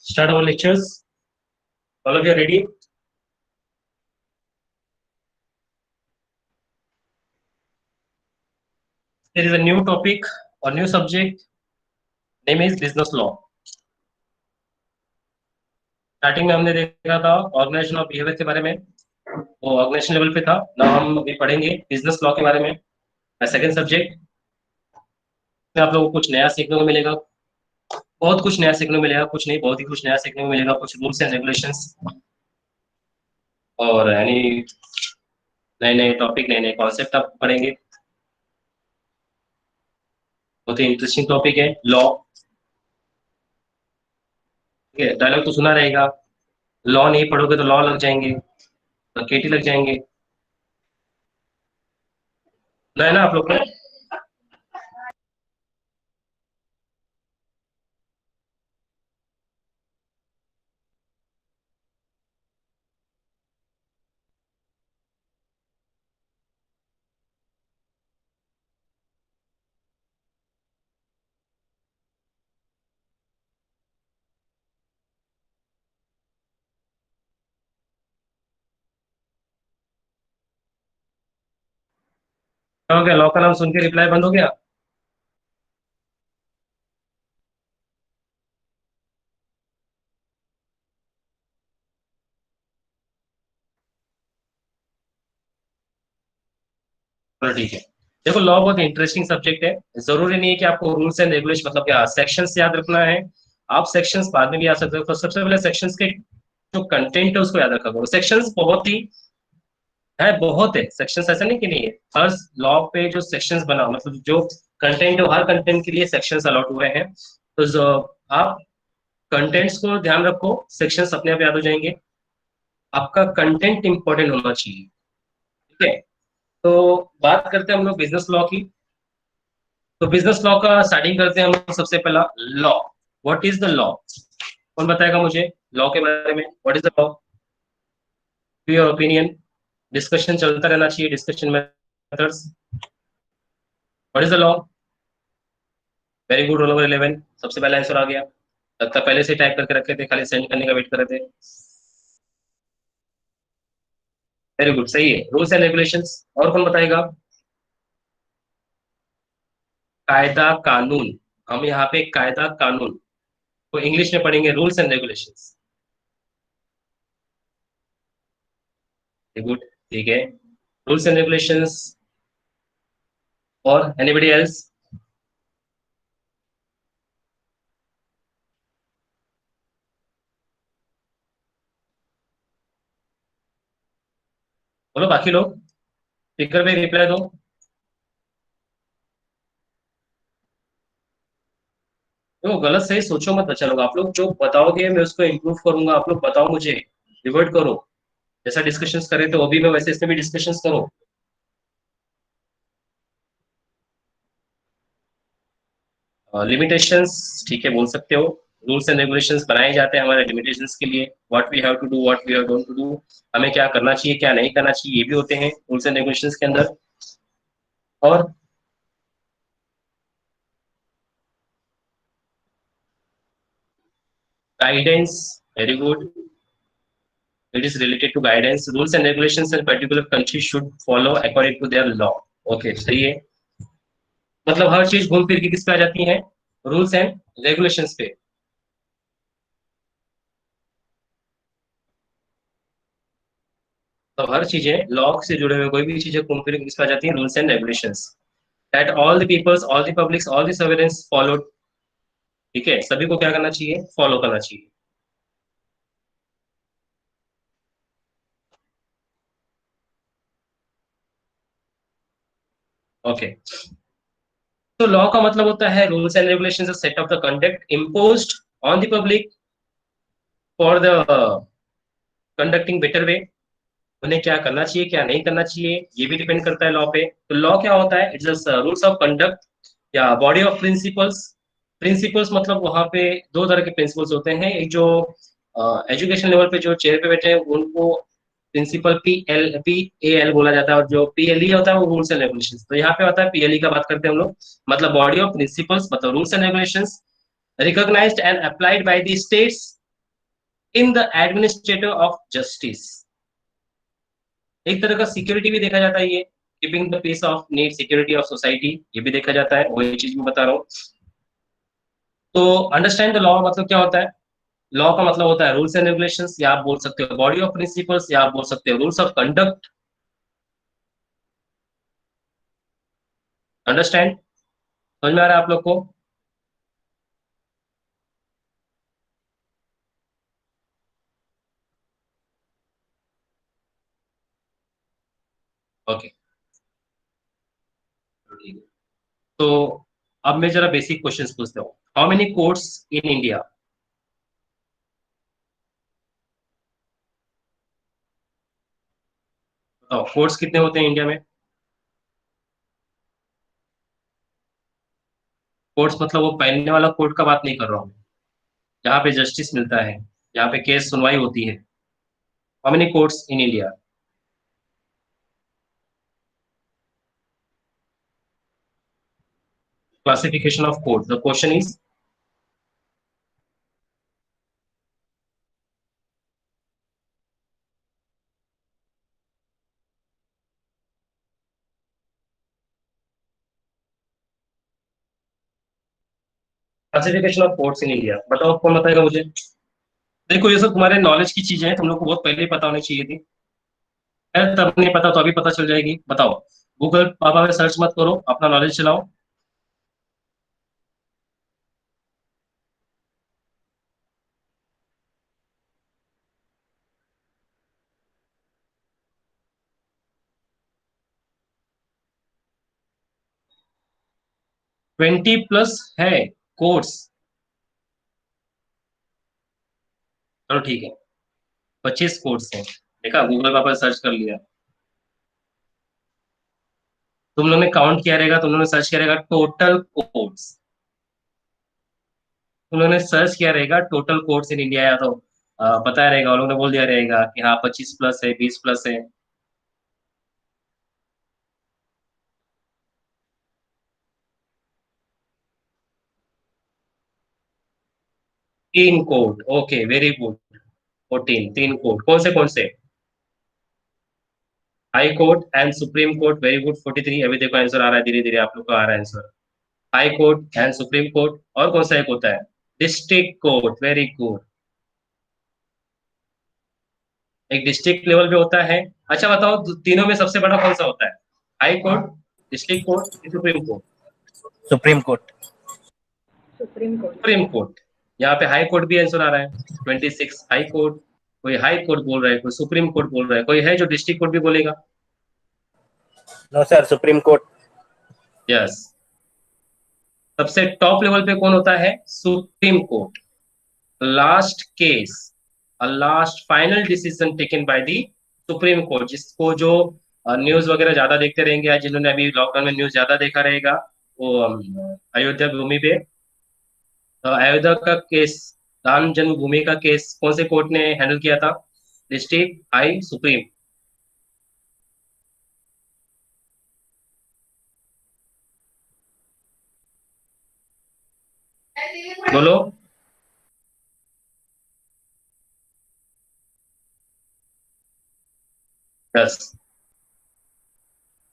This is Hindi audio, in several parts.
Start our lectures. All of you are ready? There is a new topic or new subject. Name is business law. Starting में हमने देखा था ऑर्गेनाइजेशन ऑफ बिहेवियर के बारे में, वो ऑर्गेनाइजेशन लेवल पे था। ना हम अभी पढ़ेंगे बिजनेस लॉ के बारे में, सेकंड सब्जेक्ट में। आप लोगों को कुछ नया सीखने को मिलेगा, बहुत कुछ नया सीखने को मिलेगा, कुछ नहीं बहुत ही कुछ नया सीखने को मिलेगा। कुछ रूल्स एंड रेगुलेशंस और यानी नए नए टॉपिक, नए नए कॉन्सेप्ट आप पढ़ेंगे। बहुत ही इंटरेस्टिंग टॉपिक है लॉ। ठीक है, डायलॉग तो सुना रहेगा, लॉ नहीं पढ़ोगे तो लॉ लग जाएंगे, तो केटी लग जाएंगे ना, है ना आप लोग को। क्या हो गया, लॉ का नाम सुन के रिप्लाई बंद हो गया? चलो ठीक है। देखो, लॉ बहुत इंटरेस्टिंग सब्जेक्ट है। जरूरी नहीं है कि आपको रूल्स एंड रेगुलेशन मतलब क्या सेक्शंस याद रखना है। आप सेक्शंस बाद में भी याद सकते हो। तो सबसे पहले सेक्शंस के जो कंटेंट है उसको याद रखा करो। सेक्शंस बहुत है सेक्शंस, ऐसा नहीं कि नहीं है। हर लॉ पे जो सेक्शंस बना मतलब जो कंटेंट है, हर कंटेंट के लिए सेक्शंस अलॉट हुए हैं। तो आप कंटेंट्स को ध्यान रखो, सेक्शंस अपने आप याद हो जाएंगे। आपका कंटेंट इंपॉर्टेंट होना चाहिए। ठीक है, तो बात करते हैं हम लोग बिजनेस लॉ की। तो बिजनेस लॉ का स्टार्टिंग करते हैं हम लोग। सबसे पहला law, what is the law? कौन बताएगा मुझे लॉ के बारे में? What is the law? Your opinion. Discussion चलता रहना चाहिए, discussion methods. What is the law? Very good, roll number 11 सबसे पहला आंसर आ गया। लगता है पहले से टाइप करके रखे थे, खाली सेंड करने का वेट कर रहे थे। वेरी गुड, सही है, रूल्स एंड रेगुलेशंस। और कौन बताएगा? कायदा कानून। हम यहाँ पे कायदा कानून को इंग्लिश में पढ़ेंगे रूल्स एंड रेगुलेशंस। गुड, ठीक है। Rules and regulations. और एनीबडी एल्स? बोलो बाकी लोग, स्पीकर पे रिप्लाई दो। तो गलत सही सोचो मत बच्चा लोग। आप लोग जो बताओगे मैं उसको इम्प्रूव करूंगा। आप लोग बताओ मुझे, रिवर्ट करो। जैसा डिस्कशंस करे थे वो भी मैं वैसे इसमें भी डिस्कशंस करो। लिमिटेशंस ठीक है, बोल सकते हो। रूल्स एंड रेगुलेशंस बनाए जाते हैं हमारे लिमिटेशंस के लिए। What we have to do, what we are going to do, हमें क्या करना चाहिए क्या नहीं करना चाहिए, ये भी होते हैं रूल्स एंड रेगुलेशंस के अंदर। और guidance, very good. It is related to guidance. Rules and regulations in particular country should follow according to their law. Okay, सही है। मतलब हर चीज घूम फिर के किस पे आ जाती है? रूल्स एंड रेगुलेशंस पे। तो हर चीजें लॉ से जुड़े हुए कोई भी चीजें घूम फिर के किस पे आ जाती है? Rules and regulations. That all the peoples, all the publics, all the surveillance follow. ठीक है, सभी को क्या करना चाहिए? फॉलो करना चाहिए। ओके, तो लॉ का मतलब होता है rules and regulations, set of the conduct imposed on the public for the conducting better way. उन्हें क्या करना चाहिए क्या नहीं करना चाहिए ये भी डिपेंड करता है लॉ पे। तो लॉ क्या होता है? इट्स रूल्स ऑफ कंडक्ट या बॉडी ऑफ प्रिंसिपल्स। प्रिंसिपल्स मतलब वहां पे दो तरह के प्रिंसिपल्स होते हैं। एक जो एजुकेशन लेवल पे जो चेयर पे बैठे हैं उनको प्रिंसिपल पी एल बोला जाता है, और जो पीएलई होता है वो रूल्स एंड रेगुलेशंस। तो यहाँ पे होता है पीएलई का बात करते हैं हम लोग। मतलब बॉडी ऑफ प्रिंसिपल्स मतलब rules and regulations recognized and applied by the states in the administrator of justice. एक तरह का सिक्योरिटी भी देखा जाता है ये, keeping the peace of need security of society, ये भी देखा जाता है, वही चीज मैं बता रहा हूँ। तो अंडरस्टैंड द लॉ मतलब क्या होता है? लॉ का मतलब होता है रूल्स एंड रेगुलेशंस, या आप बोल सकते हो बॉडी ऑफ प्रिंसिपल्स, या आप बोल सकते हो रूल्स ऑफ कंडक्ट। अंडरस्टैंड? समझ में आ रहा है आप लोग को? ओके, ठीक है। तो अब मैं जरा बेसिक क्वेश्चंस पूछता हूँ। How many courts in India? बताओ, कोर्ट्स कितने होते हैं इंडिया में? कोर्ट्स मतलब वो पहनने वाला कोर्ट का बात नहीं कर रहा हूँ, जहाँ पे जस्टिस मिलता है, जहाँ पे केस सुनवाई होती है। How many courts in India? Classification of court, the question is. Classification of courts in India, बताओ कौन बताएगा मुझे? देखो, ये सब तुम्हारे नॉलेज की चीजें हैं, तुम लोग को बहुत पहले ही पता होनी चाहिए थी। अरे तब नहीं पता तो अभी पता चल जाएगी, बताओ। गूगल पापा में सर्च मत करो, अपना नॉलेज चलाओ। 20+ है कोर्स। चलो ठीक है, 25 कोर्स हैं। देखा, गूगल पापा सर्च कर लिया। तुम लोग ने काउंट किया रहेगा, तुम लोग ने सर्च किया रहेगा टोटल कोर्स। तुम लोग ने सर्च किया रहेगा टोटल कोर्स इन इंडिया, या तो पता रहेगा, उन लोगों ने बोल दिया रहेगा कि हाँ 25+ है, 20+ है। 3 court, okay very good. 14, 3 court, कौन से? High court and supreme court, very good. 43, अभी देखो आंसर आ रहा है, धीरे धीरे आप लोग का आ रहा है answer. High court and supreme court, और कौन सा एक होता है? District court, very good. एक डिस्ट्रिक्ट लेवल पे होता है। अच्छा बताओ, तीनों में सबसे बड़ा कौन सा होता है? High court, district court, supreme court? Supreme court. Supreme court. यहाँ पे हाई कोर्ट भी आंसर आ रहा है, 26 हाई कोर्ट। कोई हाई कोर्ट बोल रहा है, कोई सुप्रीम कोर्ट बोल रहा है, कोई है जो डिस्ट्रिक्ट कोर्ट भी बोलेगा? No sir, supreme court. Yes. सबसे टॉप लेवल पे कौन होता है? Supreme court. Last case, last final decision taken by the supreme court, जिसको जो न्यूज वगैरह ज्यादा देखते रहेंगे, या जिन्होंने अभी लॉकडाउन में न्यूज ज्यादा देखा रहेगा, वो अयोध्या भूमि पे, अयोध्या का केस, राम जन्मभूमि का केस कौन से कोर्ट ने हैंडल किया था? District, high, supreme? बोलो। यस।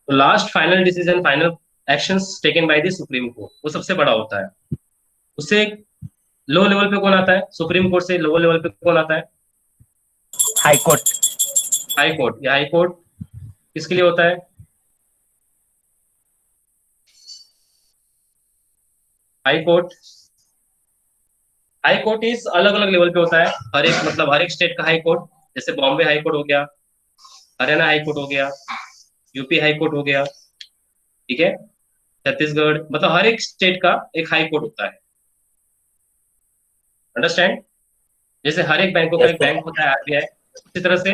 तो last final decision, final actions taken by the supreme court, वो सबसे बड़ा होता है। उससे लो लेवल पे कौन आता है? सुप्रीम कोर्ट से लो लेवल पे कौन आता है? High court. High court. या हाई कोर्ट किसके लिए होता है? हाई कोर्ट, हाई कोर्ट इस अलग अलग लेवल पे होता है। हर एक, मतलब हर एक स्टेट का हाई कोर्ट, जैसे बॉम्बे हाई कोर्ट हो गया, हरियाणा हाई कोर्ट हो गया, यूपी हाई कोर्ट हो गया, ठीक है, छत्तीसगढ़, मतलब हर एक स्टेट का एक हाई कोर्ट होता है। अंडरस्टैंड? जैसे हर एक बैंकों का यस एक सर। बैंक होता है, आरबीआई, उसी तरह से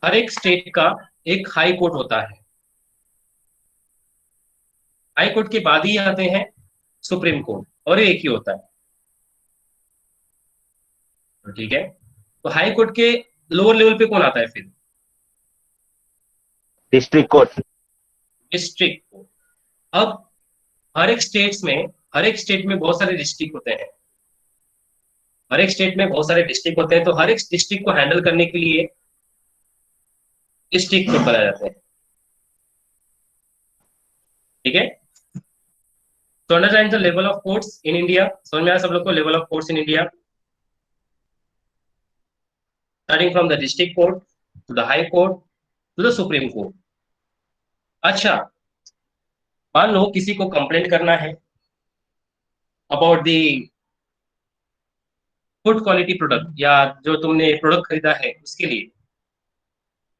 हर एक स्टेट का एक हाई कोर्ट होता है। हाई कोर्ट के बाद ही आते हैं सुप्रीम कोर्ट, और ये एक ही होता है। तो ठीक है, तो हाई कोर्ट के लोअर लेवल पे कौन आता है फिर? District court. District court. अब हर एक स्टेट्स में, हर एक स्टेट में बहुत सारे डिस्ट्रिक्ट होते हैं। हर एक स्टेट में बहुत सारे डिस्ट्रिक्ट होते हैं, तो हर एक डिस्ट्रिक्ट को हैंडल करने के लिए डिस्ट्रिक्ट कोर्ट बनाए जाते हैं। ठीक है, तो understand the level of courts in India. समझ में आया सब लोग को level of courts in India, starting from the district court to the high court to the supreme court. अच्छा, मान लो किसी को कंप्लेंट करना है about the good quality product, या जो तुमने प्रोडक्ट खरीदा है उसके लिए,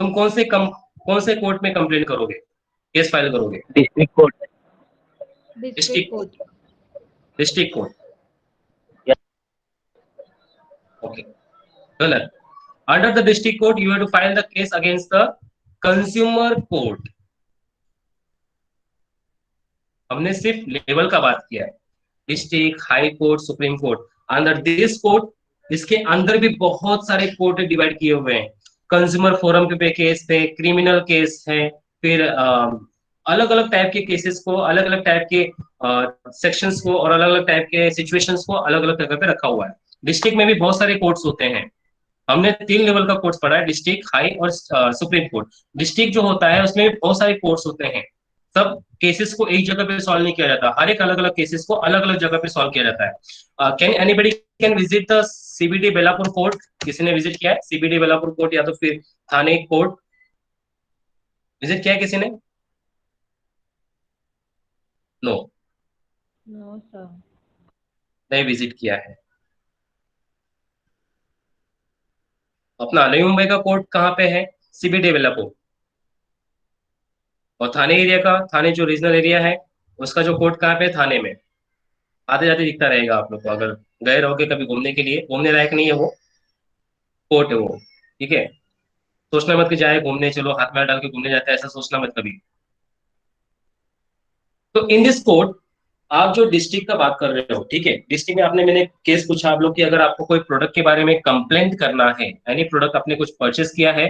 तुम कौन से कोर्ट में कंप्लेंट करोगे, केस फाइल करोगे? District court. District district court. District court. Yeah. Okay, गलत। Under the district court you have to file the case against the consumer court. हमने सिर्फ लेवल का बात किया है, district, high court, supreme court. Under this court, इसके अंदर भी बहुत सारे कोर्ट डिवाइड किए हुए हैं। कंज्यूमर फोरम पे केस है, क्रिमिनल केस है, फिर अलग अलग टाइप के केसेस को, अलग अलग टाइप के सेक्शंस को और अलग अलग टाइप के सिचुएशंस को अलग अलग जगह पे रखा हुआ है। डिस्ट्रिक्ट में भी बहुत सारे कोर्ट्स होते हैं। हमने 3 लेवल का कोर्ट्स पढ़ा है, डिस्ट्रिक्ट, हाई और सुप्रीम कोर्ट। डिस्ट्रिक्ट जो होता है उसमें भी बहुत सारे कोर्ट्स होते हैं। सब केसेस को एक जगह पे सॉल्व नहीं किया जाता, हर एक अलग अलग केसेस को अलग अलग जगह पे सॉल्व किया जाता है। Can anybody can visit the CBD Belapur court? किसी ने विजिट किया है सीबीडी बेलापुर कोर्ट या तो फिर थाने कोर्ट? विजिट किया है किसी ने? No, No, sir. नहीं विजिट किया है। अपना नई मुंबई का कोर्ट कहाँ पे है? सीबीडी बेलापुर। और थाने एरिया का, थाने जो रीजनल एरिया है उसका जो कोर्ट कहाँ पे है? थाने में। आते जाते दिखता रहेगा आप लोग को, अगर गए रहोगे कभी घूमने के लिए। घूमने लायक नहीं है वो, कोर्ट है वो। ठीक है, सोचना मत कि जाए घूमने, चलो हाथ में हाथ डाल के घूमने जाते हैं, ऐसा सोचना मत कभी। तो इन दिस कोर्ट, आप जो डिस्ट्रिक्ट का बात कर रहे हो, ठीक है, डिस्ट्रिक्ट में आपने, मैंने केस पूछा आप लोग कि अगर आपको कोई प्रोडक्ट के बारे में कंप्लेंट करना है, यानी प्रोडक्ट आपने कुछ परचेस किया है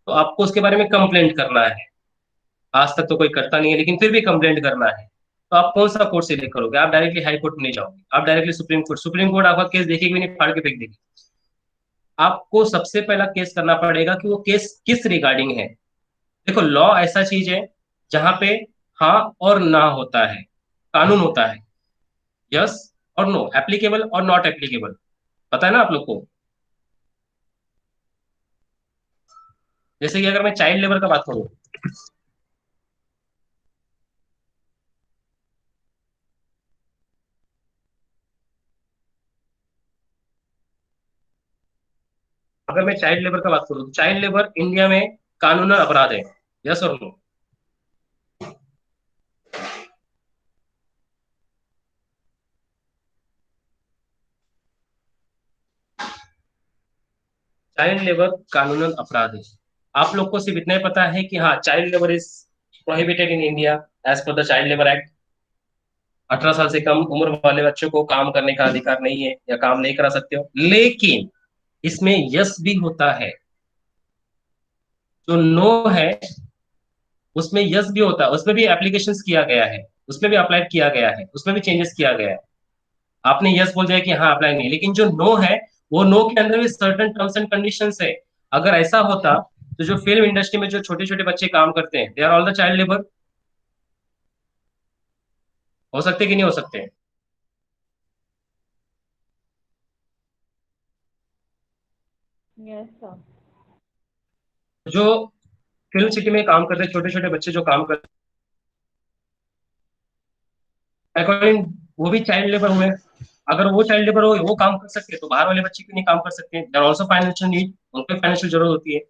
तो आपको उसके बारे में कंप्लेंट करना है। आज तक तो कोई करता नहीं है लेकिन फिर भी कंप्लेंट करना है, तो आप कौन सा कोर्ट सिलेक्ट करोगे? आप डायरेक्टली हाई कोर्ट में नहीं जाओगे, आप directly supreme court. Supreme court आपका केस देखेगी भी नहीं, फाड़ के फेंक देगी। आपको सबसे पहला केस करना पड़ेगा कि वो केस किस रिगार्डिंग है। देखो, लॉ ऐसा चीज है जहां पे हाँ और ना होता है, कानून होता है, यस और नो, एप्लीकेबल और नॉट एप्लीकेबल। पता है ना आप लोग को? जैसे कि अगर मैं चाइल्ड लेबर का बात करूं, अगर मैं चाइल्ड लेबर का बात करूं तो चाइल्ड लेबर इंडिया में कानूनन अपराध है, यस और नो? चाइल्ड लेबर कानूनन अपराध है। आप लोग को सिर्फ इतना ही पता है कि हाँ, child labour is prohibited in India as per the child labour act. 18 साल से कम उम्र वाले बच्चों को काम करने का अधिकार नहीं है या काम नहीं करा सकते हो। लेकिन इसमें यस भी होता है, जो नो है उसमें यस भी होता है, उसमें भी एप्लीकेशन किया गया है, उसमें भी अप्लाई किया गया है, उसमें भी चेंजेस किया गया है। आपने यस बोल दिया कि हाँ अप्लाई नहीं, लेकिन जो नो है वो नो के अंदर भी सर्टेन टर्म्स एंड कंडीशंस है। अगर ऐसा होता तो जो फिल्म इंडस्ट्री में जो छोटे छोटे बच्चे काम करते हैं, they are all the child labour. हो सकते कि नहीं हो सकते? Yes, sir. जो फिल्म सिटी में काम करते हैं छोटे छोटे बच्चे जो काम करते हैं, अकॉर्डिंग वो भी चाइल्ड लेबर हुए। अगर वो चाइल्ड लेबर हो, वो काम कर सकते हैं, तो बाहर वाले बच्चे क्यों नहीं काम कर सकते? They are also financial need, उनको फाइनेंशियल जरूरत होती है।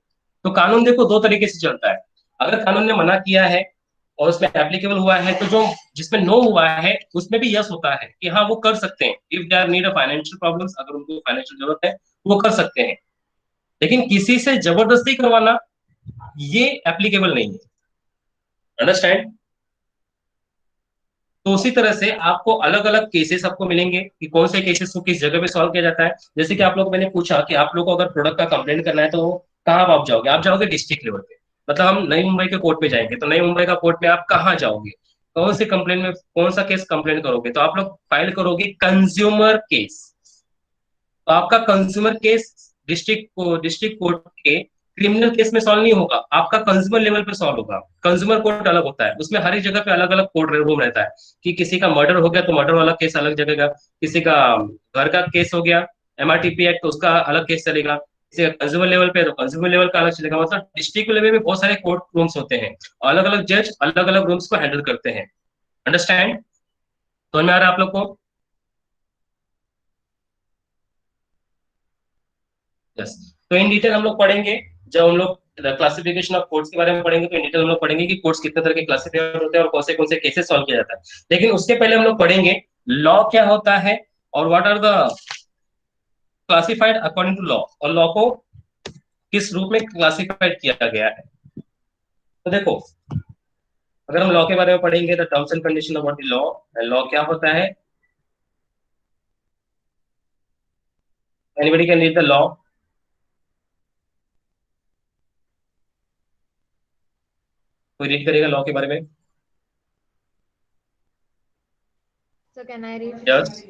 तो कानून देखो दो तरीके से चलता है। अगर कानून ने मना किया है और उसमें एप्लीकेबल हुआ है, तो जो जिसमें नो हुआ है उसमें भी यस होता है कि हाँ वो कर सकते हैं। If they are need a financial problems, अगर उनको फाइनेंशियल जरूरत है वो कर सकते हैं। लेकिन किसी से जबरदस्ती करवाना ये एप्लीकेबल नहीं है। अंडरस्टैंड? तो उसी तरह से आपको अलग अलग केसेस आपको मिलेंगे कि कौन से केसेस को किस जगह पे सॉल्व किया जाता है। जैसे कि आप लोग, मैंने पूछा कि आप लोग को अगर प्रोडक्ट का कंप्लेंट करना है तो कहाँ आप जाओगे? आप जाओगे डिस्ट्रिक्ट लेवल पे। मतलब हम नई मुंबई के कोर्ट पे जाएंगे तो नई मुंबई का कोर्ट में आप कहाँ जाओगे? कौन से कंप्लेंट में कौन सा केस कंप्लेंट करोगे? तो आप लोग फाइल करोगे कंज्यूमर केस। तो आपका कंज्यूमर केस डिस्ट्रिक्ट कोर्ट के क्रिमिनल केस में सॉल्व नहीं होगा, आपका कंज्यूमर लेवल पे सॉल्व होगा। कंज्यूमर कोर्ट अलग होता है, उसमें हर एक जगह पे अलग अलग कोर्ट रूम रहता है कि किसी का मर्डर हो गया तो मर्डर वाला केस अलग जगह का, किसी का घर का केस हो गया एमआरटीपी एक्ट तो उसका अलग केस चलेगा, किसी का कंज्यूमर लेवल पे तो कंज्यूमर लेवल का अलग चलेगा। मतलब डिस्ट्रिक्ट लेवल में बहुत सारे कोर्ट रूम्स होते हैं, अलग अलग जज अलग अलग रूम्स को हैंडल करते हैं। अंडरस्टैंड? समझ में आ रहा है आप लोग को? यस। तो इन डिटेल हम लोग पढ़ेंगे जब हम लोग क्लासिफिकेशन ऑफ कोर्ट्स के बारे में पढ़ेंगे, तो इन डिटेल हम लोग पढ़ेंगे कि कोर्ट्स कितने तरह के क्लासिफाइड होते हैं और कौन से केसेस सॉल्व किया जाता है। लेकिन उसके पहले हम लोग पढ़ेंगे लॉ क्या होता है और what are the classified according to law, और लॉ को किस रूप में क्लासिफाइड किया गया है। तो देखो, अगर हम लॉ के बारे में पढ़ेंगे तो terms and condition about the law, law क्या होता है, anybody can read the law. कोई रीड करेगा लॉ के बारे में? So can I read? Yes.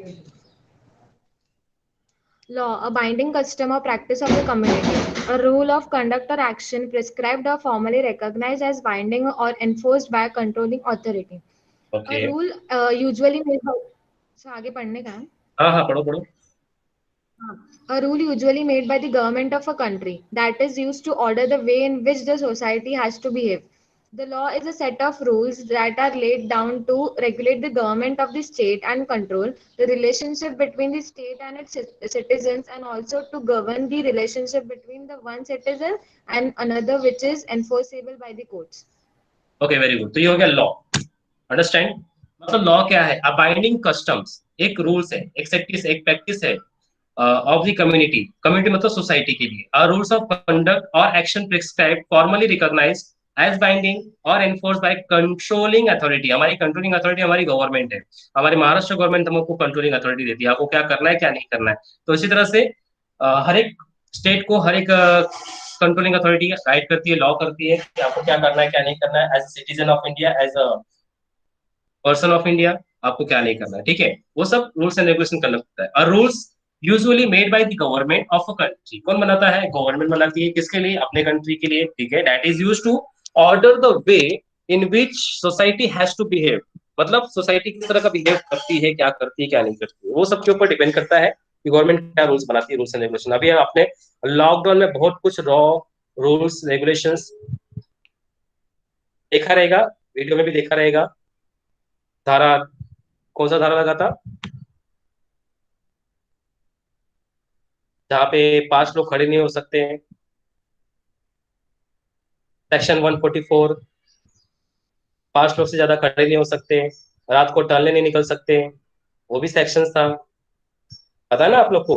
Law, a binding custom or practice of the community, a rule of conduct or action prescribed or formally recognized as binding or enforced by a controlling authority. A okay. rule usually made by. So आगे पढ़ने का है. हाँ हाँ, पढ़ो पढ़ो। A rule usually made by the government of a country that is used to order the way in which the society has to behave. The law is a set of rules that are laid down to regulate the government of the state and control the relationship between the state and its citizens, and also to govern the relationship between the one citizen and another, which is enforceable by the courts. Okay, very good. तो ये हो गया लॉ। अंडरस्टैंड? मतलब लॉ क्या है? अ बाइंडिंग कस्टम्स, एक रूल्स है, एक प्रैक्टिस है ऑफ द कम्युनिटी। कम्युनिटी मतलब सोसाइटी के लिए। अ रूल्स ऑफ कंडक्ट और action prescribe formally recognise as binding और एनफोर्स बाय कंट्रोलिंग अथॉरिटी। हमारी कंट्रोलिंग अथॉरिटी हमारी गवर्नमेंट है, हमारी महाराष्ट्र गवर्नमेंट हमको कंट्रोलिंग अथॉरिटी देती है, आपको क्या करना है क्या नहीं करना है। तो इसी तरह से हर एक स्टेट को हर एक कंट्रोलिंग अथॉरिटी गाइड करती है, लॉ करती है कि आपको क्या करना है क्या नहीं करना है, as citizen of India, as a person of India, आपको क्या नहीं करना है। ठीक है, वो सब रूल्स एंड रेगुलेशन करना पड़ता है। और rules usually made by the government of a country. कौन बनाता है? गवर्नमेंट बनाती है। किसके लिए? अपने कंट्री के लिए। ठीक है, that is used to order the way in which society has to behave. मतलब सोसाइटी किस तरह का बिहेव करती है, क्या करती है क्या नहीं करती है, वो सबके ऊपर डिपेंड करता है कि गवर्नमेंट क्या रूल्स बनाती है, रूल्स एंड रेगुलेशन। अभी आपने लॉकडाउन में बहुत कुछ रॉ रूल्स रेगुलेशंस देखा रहेगा, वीडियो में भी देखा रहेगा। धारा, कौन सा धारा लगा था जहाँ पे 5 लोग खड़े नहीं हो सकते हैं? सेक्शन 144। 5 लोग से ज्यादा खड़े नहीं हो सकते, रात को टहलने नहीं निकल सकते, वो भी सेक्शन था। पता है ना आप लोग को?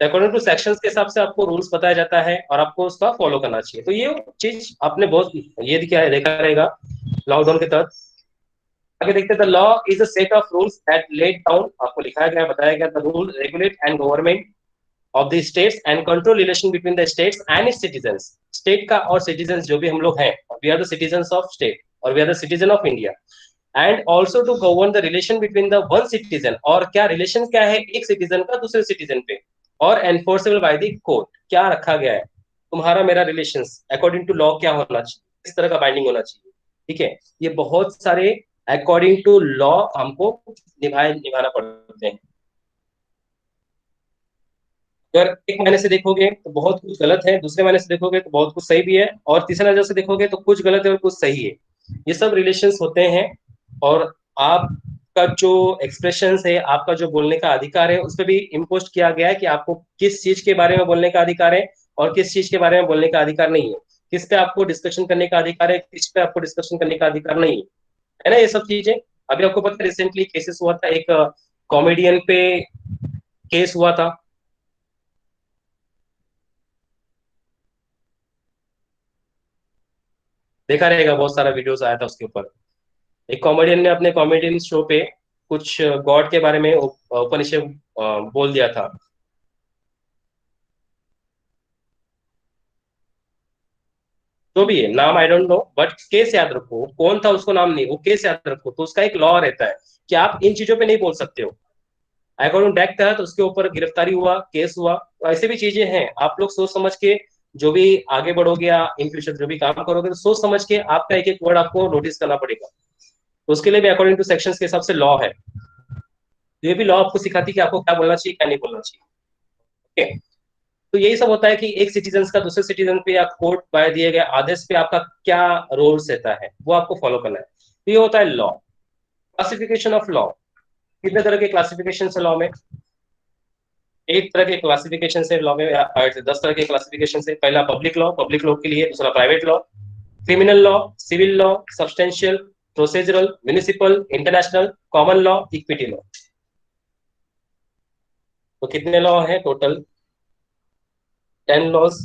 अकॉर्डिंग टू सेक्शंस के हिसाब से आपको रूल्स बताया जाता है और आपको उसका फॉलो करना चाहिए। तो ये चीज आपने बहुत ये क्या है देखा रहेगा लॉकडाउन के तहत। आगे देखते हैं, the law is a set of rules that laid down, आपको लिखाया गया बताया गया, the rule regulate and government of the states and control relation between the states and its citizens. State का और सिटीजंस जो भी हम लोग हैं, we are the citizens of state और we are the citizen of India. And also to govern the relation between the one citizen, और क्या रिलेशन क्या है एक सिटीजन का दूसरे सिटीजन पे, और एनफोर्सेबल बाय द कोर्ट, क्या रखा गया है तुम्हारा मेरा रिलेशन अकॉर्डिंग टू लॉ क्या होना चाहिए, किस तरह का बाइंडिंग होना चाहिए। ठीक है, ये बहुत सारे अकॉर्डिंग टू लॉ हमको निभाना पड़ते हैं। अगर एक महीने से देखोगे तो बहुत कुछ गलत है, दूसरे महीने से देखोगे तो बहुत कुछ सही भी है, और तीसरे नजर से देखोगे तो कुछ गलत है और कुछ सही है। ये सब रिलेशंस होते हैं, और आपका जो एक्सप्रेशन है, आपका जो बोलने का अधिकार है, उस पर भी इम्पोस्ट किया गया है कि आपको किस चीज के बारे में बोलने का अधिकार है और किस चीज के बारे में बोलने का अधिकार नहीं है, किस पे आपको डिस्कशन करने का अधिकार है, किस पे आपको डिस्कशन करने का अधिकार नहीं है ना, ये सब चीजें। अभी आपको पता है रिसेंटली केसेस हुआ था, एक कॉमेडियन पे केस हुआ था, देखा रहेगा, बहुत सारा वीडियोस आया था उसके ऊपर। एक कॉमेडियन ने अपने कॉमेडियन शो पे कुछ गॉड के बारे में उपनिषद बोल दिया था। जो भी है नाम I don't know, but case याद रखो, कौन था उसको नाम नहीं, वो केस याद रखो। तो उसका एक लॉ रहता है कि आप इन चीजों पे नहीं बोल सकते हो। अकॉर्डिंग एक्ट तहत उसके ऊपर गिरफ्तारी हुआ, केस हुआ, तो ऐसे भी चीजें हैं। आप लोग सोच समझ के जो भी आगे बढ़ोगे या इन फ्यूचर जो भी काम करोगे, तो सोच समझ के आपका एक एक वर्ड आपको नोटिस करना पड़ेगा। तो उसके लिए भी अकॉर्डिंग टू सेक्शंस के हिसाब से लॉ है। ये भी लॉ आपको सिखाती है कि आपको क्या बोलना चाहिए, क्या नहीं बोलना चाहिए। ओके, तो यही सब होता है कि एक सिटीजन का दूसरे सिटीजन पे या कोर्ट बाय दिए गए आदेश पे आपका क्या रोल्स रहता है, वो आपको फॉलो करना है। तो ये होता है लॉ। क्लासिफिकेशन ऑफ लॉ, कितने तरह के क्लासिफिकेशन है लॉ में? एक तरह के क्लासिफिकेशन से लॉ में 10 तरह के क्लासिफिकेशन से। पहला पब्लिक लॉ के लिए, दूसरा private law, criminal law, civil law, substantial, procedural, municipal, international, common law, equity law. तो कितने लॉ है total? 10 laws.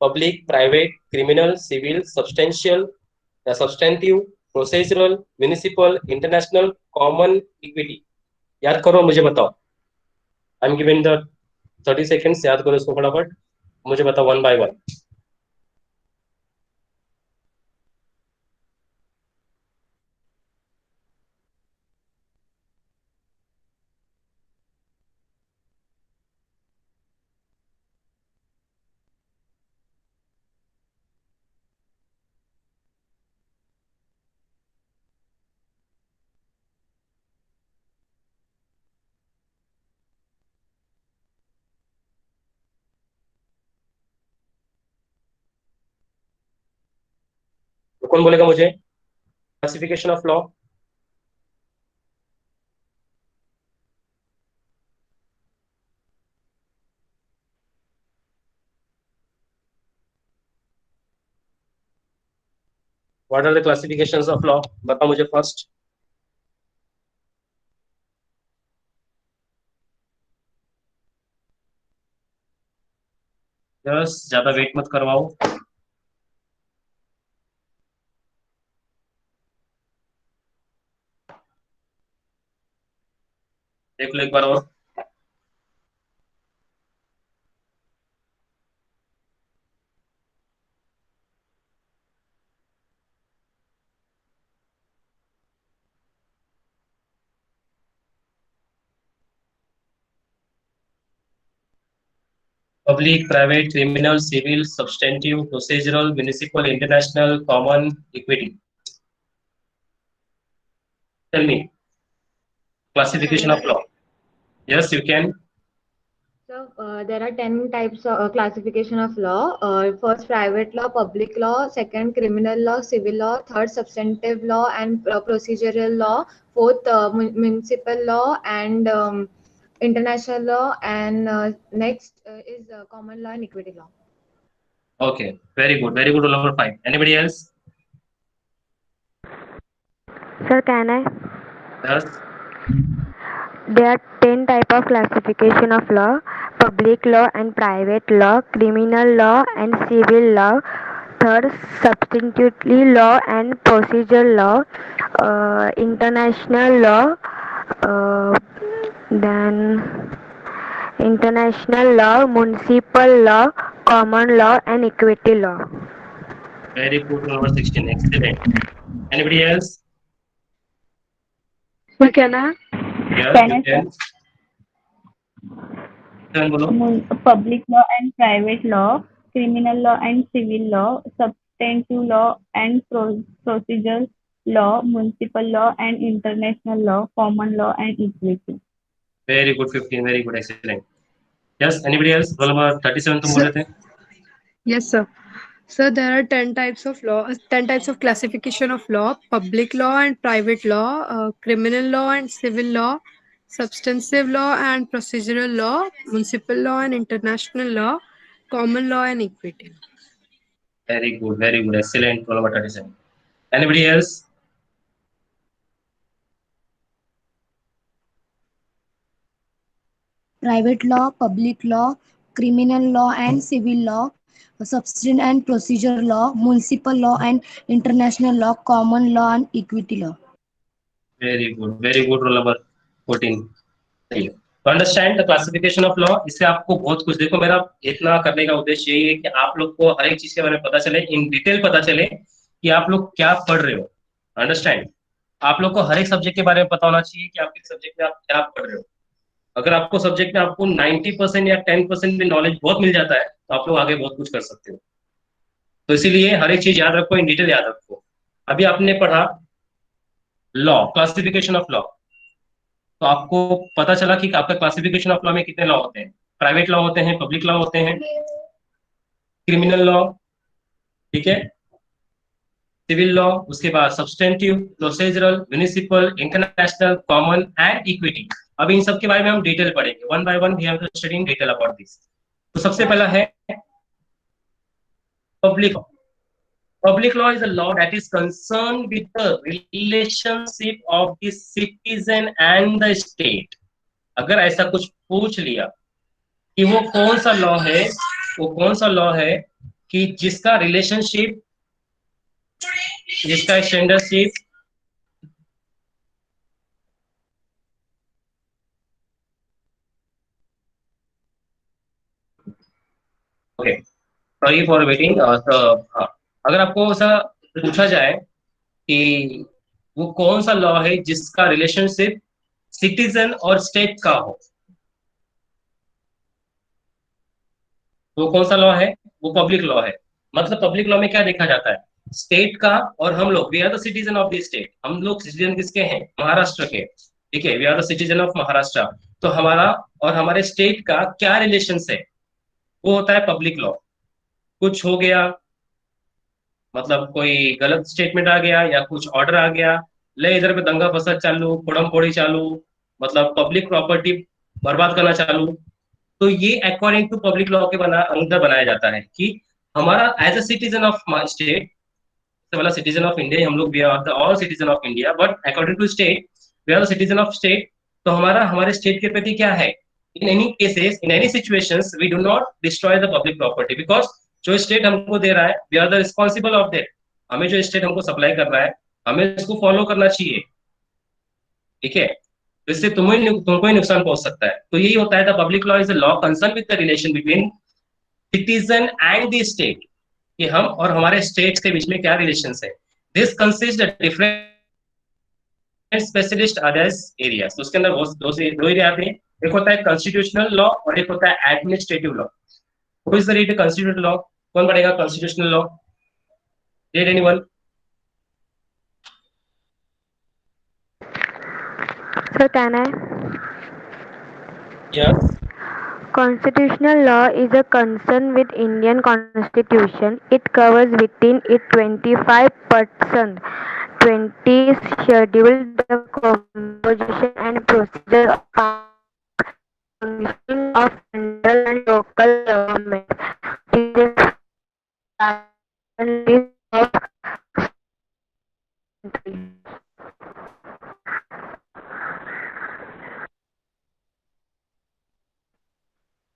Public, private, criminal, civil, substantial या substantive, procedural, municipal, international, common, equity. याद करो, मुझे बताओ। I am giving the 30 seconds, याद करो इसको फटाफट, मुझे बताओ वन बाय वन। तो कौन बोलेगा मुझे classification of law? What are the classifications of law? बताओ मुझे फर्स्ट। यस, ज्यादा वेट मत करवाओ। देख लो एक बार और। Public, private, criminal, civil, substantive, procedural, municipal, international, common, equity. Tell me classification of law. Yes, you can. So there are 10 types of classification of law. First, private law, public law. Second, criminal law, civil law. Third, substantive law and procedural law. Fourth, municipal law and international law. And next is common law and equity law. Okay, very good, very good. Rule number 5. Anybody else? Sir, can I? Yes. There are 10 type of classification of law: public law and private law, criminal law and civil law. Third, substantive law and procedural law, international law, then international law, municipal law, common law and equity law. Very good. Rule number 16. Excellent. Anybody else? Sir, can I? Yes, Can you I, can. Then bolo. Public law and private law, criminal law and civil law, substantive law and procedural law, municipal law and international law, common law and equity. Very good. 15. Very good. Excellent. Yes. Anybody else? Rule number 37. तुम बोल रहे थे? Yes, sir. So there are 10 types of law, 10 types of classification of law: public law and private law, criminal law and civil law, substantive law and procedural law, municipal law and international law, common law and equity. Very good. Very good. Excellent. Rule number 37. Anybody else? Private law, public law, criminal law and civil law, substance and procedure law, municipal law and international law, common law and equity law. Very good. Very good. Rule number 14. सही है। तो understand the classification of law. इससे आपको बहुत कुछ, देखो मेरा इतना करने का उद्देश्य यही है कि आप लोग को हर एक चीज के बारे में पता चले, इन डिटेल पता चले कि आप लोग क्या पढ़ रहे हो। अंडरस्टैंड, आप लोग को हर एक सब्जेक्ट के बारे में पता होना चाहिए कि आपके सब्जेक्ट में आप क्या पढ़ रहे हो। अगर आपको सब्जेक्ट में आपको 90% या 10% भी नॉलेज बहुत मिल जाता है तो आप लोग आगे बहुत कुछ कर सकते हो। तो इसीलिए हर एक चीज याद रखो, इन डिटेल याद रखो। अभी आपने पढ़ा लॉ, क्लासिफिकेशन ऑफ लॉ, तो आपको पता चला कि आपका क्लासिफिकेशन ऑफ लॉ में कितने लॉ होते हैं। प्राइवेट लॉ होते हैं, पब्लिक लॉ होते हैं, क्रिमिनल लॉ, ठीक है, सिविल लॉ, उसके बाद substantive, procedural, municipal, international, common and equity. अब इन सब के बारे में हम डिटेल पढ़ेंगे, one by one we have to study in detail about this. तो सबसे पहला है public law. Public law is a law that is concerned with the relationship of the citizen and the state। अगर ऐसा कुछ पूछ लिया कि वो कौन सा लॉ है, वो कौन सा लॉ है कि जिसका रिलेशनशिप, जिसका स्टैंडर्डशिप ओके, सॉरी फॉर वेटिंग। अगर आपको ऐसा पूछा जाए कि वो कौन सा लॉ है जिसका रिलेशनशिप सिटीजन और स्टेट का हो, वो कौन सा लॉ है? वो पब्लिक लॉ है। मतलब पब्लिक लॉ में क्या देखा जाता है, स्टेट का, और हम लोग we are the citizen of the state, हम लोग सिटीजन किसके हैं? महाराष्ट्र के, ठीक है, we are the citizen of Maharashtra. तो हमारा और हमारे स्टेट का क्या रिलेशन है, वो होता है पब्लिक लॉ। कुछ हो गया, मतलब कोई गलत स्टेटमेंट आ गया या कुछ ऑर्डर आ गया, ले इधर पे दंगा फसाद चालू, फोड़म फोड़ी चालू, मतलब पब्लिक प्रॉपर्टी बर्बाद करना चालू, तो ये अकॉर्डिंग टू पब्लिक लॉ के अंदर बनाया जाता है कि हमारा as a citizen of state, वाला सिटीजन ऑफ इंडिया, हम लोग we are the all citizen of India, but according to state we are the citizen of state. तो हमारा हमारे स्टेट के प्रति क्या है, in any cases, in any situations we do not destroy the public property, because जो स्टेट हमको दे रहा है we are the responsible of that. हमें जो स्टेट हमको सप्लाई कर रहा है हमें उसको फॉलो करना चाहिए, ठीक है, तो इससे तुमको ही नुकसान पहुंच सकता है। तो यही होता है, the public law is a law concern with the relation between citizen and the state, कि हम और हमारे स्टेट्स के बीच में क्या रिलेशन है। This consist different specialist others areas. तो उसके अंदर दो एरिया आते हैं, एक होता है कॉन्स्टिट्यूशनल लॉ और एक होता है administrative law. Who is the read constitutional law? कौन पढ़ेगा constitutional law? Read anyone? So can I? Yes. Constitutional law is a concern with Indian constitution. It covers within it 25%, 20 schedule the composition and procedure of functioning of central and local government. It is a list of countries.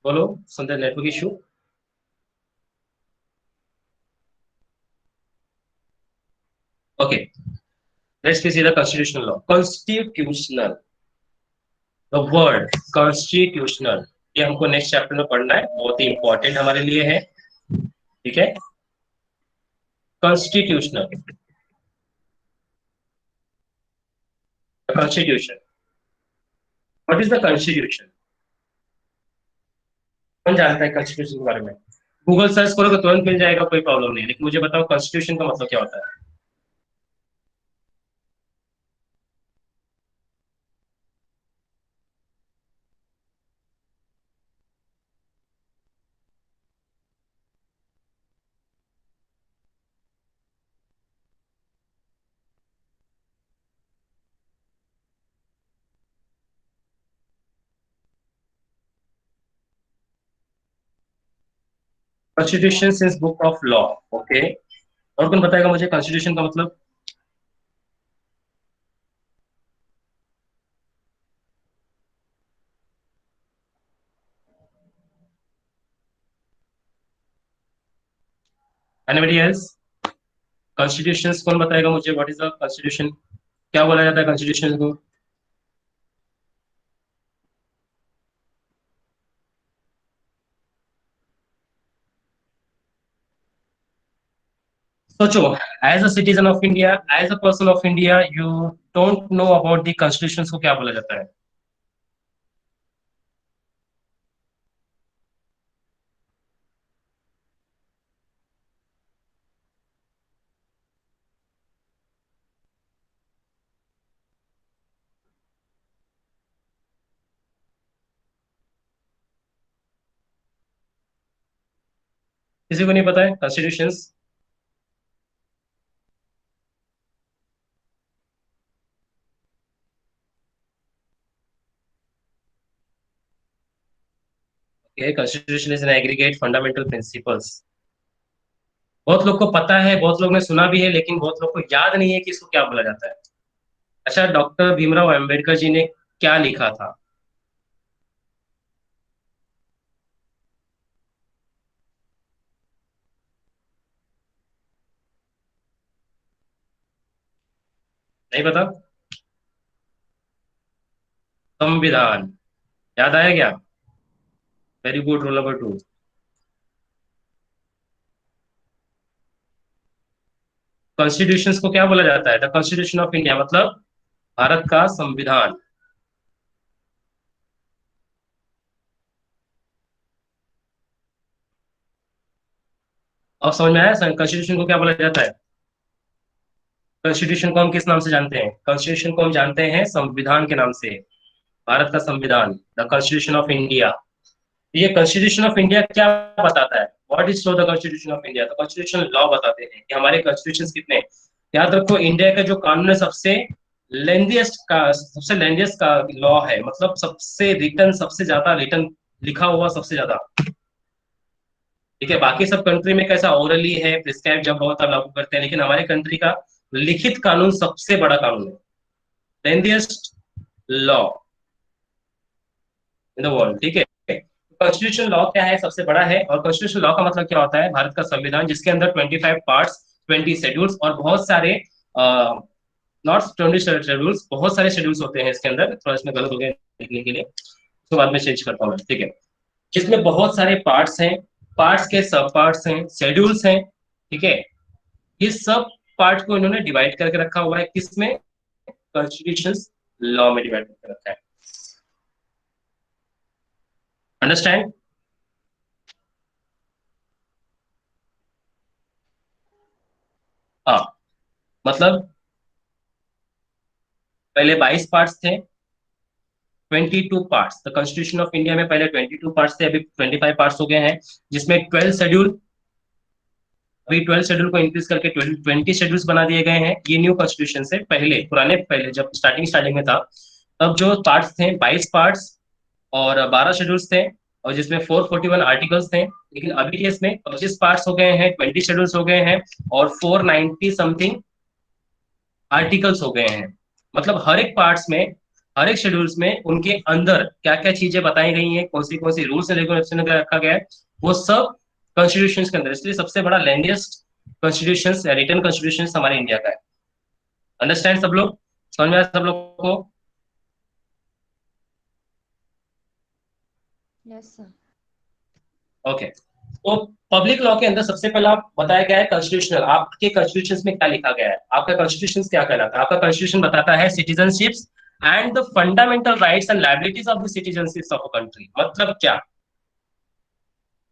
बोलो, संदर्भ network issue. Okay, let's see the constitutional law. Constitutional, the word constitutional, ये हमको नेक्स्ट चैप्टर में पढ़ना है, बहुत ही इंपॉर्टेंट हमारे लिए है, ठीक है। Constitutional, constitution, what is the constitution? कौन जानता है कॉन्स्टिट्यूशन के बारे में? गूगल सर्च करोगे तुरंत मिल जाएगा, कोई प्रॉब्लम नहीं, लेकिन मुझे बताओ कॉन्स्टिट्यूशन का मतलब क्या होता है? Constitution since book of law, okay. और कौन बताएगा मुझे कॉन्स्टिट्यूशन का मतलब? Anybody else? कॉन्स्टिट्यूशन कौन बताएगा मुझे, व्हाट इज द कॉन्स्टिट्यूशन? क्या बोला जाता है कॉन्स्टिट्यूशन को? सोचो, as a citizen of India, as a person of India, you don't know about the constitution को क्या बोला जाता है? किसी को नहीं पता है constitutions? Okay, constitution is an aggregate fundamental principles. बहुत लोग को पता है, बहुत लोग ने सुना भी है, लेकिन बहुत लोग को याद नहीं है कि इसको क्या बोला जाता है। अच्छा, डॉक्टर भीमराव अंबेडकर जी ने क्या लिखा था? नहीं पता? संविधान। याद आया क्या? Very good, roll number 2। Constitution को क्या बोला जाता है? द कॉन्स्टिट्यूशन ऑफ इंडिया, मतलब भारत का संविधान। अब समझ में आया कॉन्स्टिट्यूशन को क्या बोला जाता है? कॉन्स्टिट्यूशन को हम किस नाम से जानते हैं? कॉन्स्टिट्यूशन को हम जानते हैं संविधान के नाम से। भारत का संविधान, द कॉन्स्टिट्यूशन ऑफ इंडिया। ये कॉन्स्टिट्यूशन ऑफ इंडिया क्या बताता है? What is the constitution of India? तो कॉन्स्टिट्यूशन लॉ बताते हैं कि हमारे कॉन्स्टिट्यूशन कितने। याद रखो, इंडिया का जो कानून है सबसे लेंदिएस्ट का लॉ है, मतलब सबसे रिटर्न, सबसे ज्यादा रिटर्न लिखा हुआ, सबसे ज्यादा। ठीक है, बाकी सब कंट्री में कैसा ओरली है, प्रिस्क्राइब जब बहुत लागू करते हैं, लेकिन हमारे कंट्री का लिखित कानून सबसे बड़ा कानून है, लेंदिएस्ट लॉ इन द वर्ल्ड। ठीक है, कॉन्स्टिट्यूशन लॉ क्या है? सबसे बड़ा है। और कॉन्स्टिट्यूशन लॉ का मतलब क्या होता है? भारत का संविधान, जिसके अंदर 25 पार्ट्स, 20 शेड्यूल्स और बहुत सारे नॉट 20 शेड्यूल्स, बहुत सारे शेड्यूल्स होते हैं इसके अंदर। थोड़ा इसमें गलत हो गया लिखने के लिए, तो बाद में चेंज करता हूँ मैं। ठीक है, इसमें बहुत सारे पार्ट्स हैं, पार्ट्स के सब पार्ट्स हैं, शेड्यूल्स हैं। ठीक है, ये सब पार्ट को इन्होंने डिवाइड करके रखा हुआ है। किसमें? कॉन्स्टिट्यूशन लॉ में डिवाइड करके रखा है। अंडरस्टैंड? हाँ, मतलब पहले 22 पार्ट्स थे, 22 parts. The constitution of India में पहले 22 पार्ट्स थे, अभी 25 पार्ट्स हो गए हैं, जिसमें 12 शेड्यूल, अभी 12 शेड्यूल को इंक्रीज करके 20 शेड्यूल्स बना दिए गए हैं। ये न्यू कॉन्स्टिट्यूशन से पहले, पुराने पहले जब स्टार्टिंग में था, तब जो पार्ट्स थे 22 पार्ट्स और 12 शेड्यूल्स थे, और जिसमें 441 आर्टिकल्स थे। लेकिन अभी के इसमें 25 पार्ट्स हो गए हैं, 20 शेड्यूल्स हो गए हैं, और 490 समथिंग आर्टिकल्स हो गए हैं। मतलब हर एक पार्ट्स में, हर एक शेड्यूल्स में उनके अंदर क्या क्या चीजें बताई गई हैं, कौन सी रूल्स एंड रेगुलेशन रखा गया है, वो सब कॉन्स्टिट्यूशन के अंदर। इसलिए सबसे बड़ा लेंडिएस्ट कॉन्स्टिट्यूशन, रिटर्न कॉन्स्टिट्यूशन हमारे इंडिया का है। अंडरस्टैंड सब लोग? समझ में आया सब लोग को? Yes, sir. ओके, तो पब्लिक लॉ के अंदर सबसे पहला बताया गया है कॉन्स्टिट्यूशनल। आपके कॉन्स्टिट्यूशन में क्या लिखा गया है? आपका कॉन्स्टिट्यूशन क्या कहलाता है? आपका कॉन्स्टिट्यूशन बताता है citizenships and the fundamental rights and liabilities of the citizenships of a country. मतलब क्या?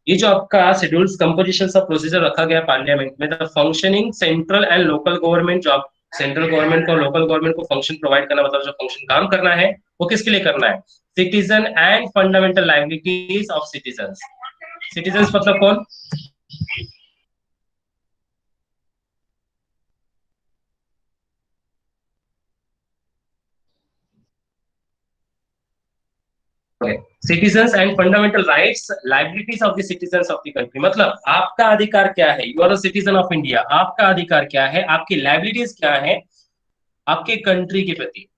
ये जो आपका शेड्यूल्स, कंपोजिशन ऑफ प्रोसीजर रखा गया पार्लियामेंट में, the functioning central and local government, जो आप सेंट्रल गवर्नमेंट को, लोकल गवर्नमेंट को फंक्शन प्रोवाइड करना, मतलब जो फंक्शन काम करना है, वो किसके लिए करना है? Citizen and fundamental liabilities of citizen. Citizen मतलब कौन? Citizens and fundamental rights, liabilities of the citizens of the country. मतलब आपका अधिकार क्या है? You are a citizen of India, आपका अधिकार क्या है, आपकी लाइबिलिटीज क्या है आपके कंट्री के प्रति।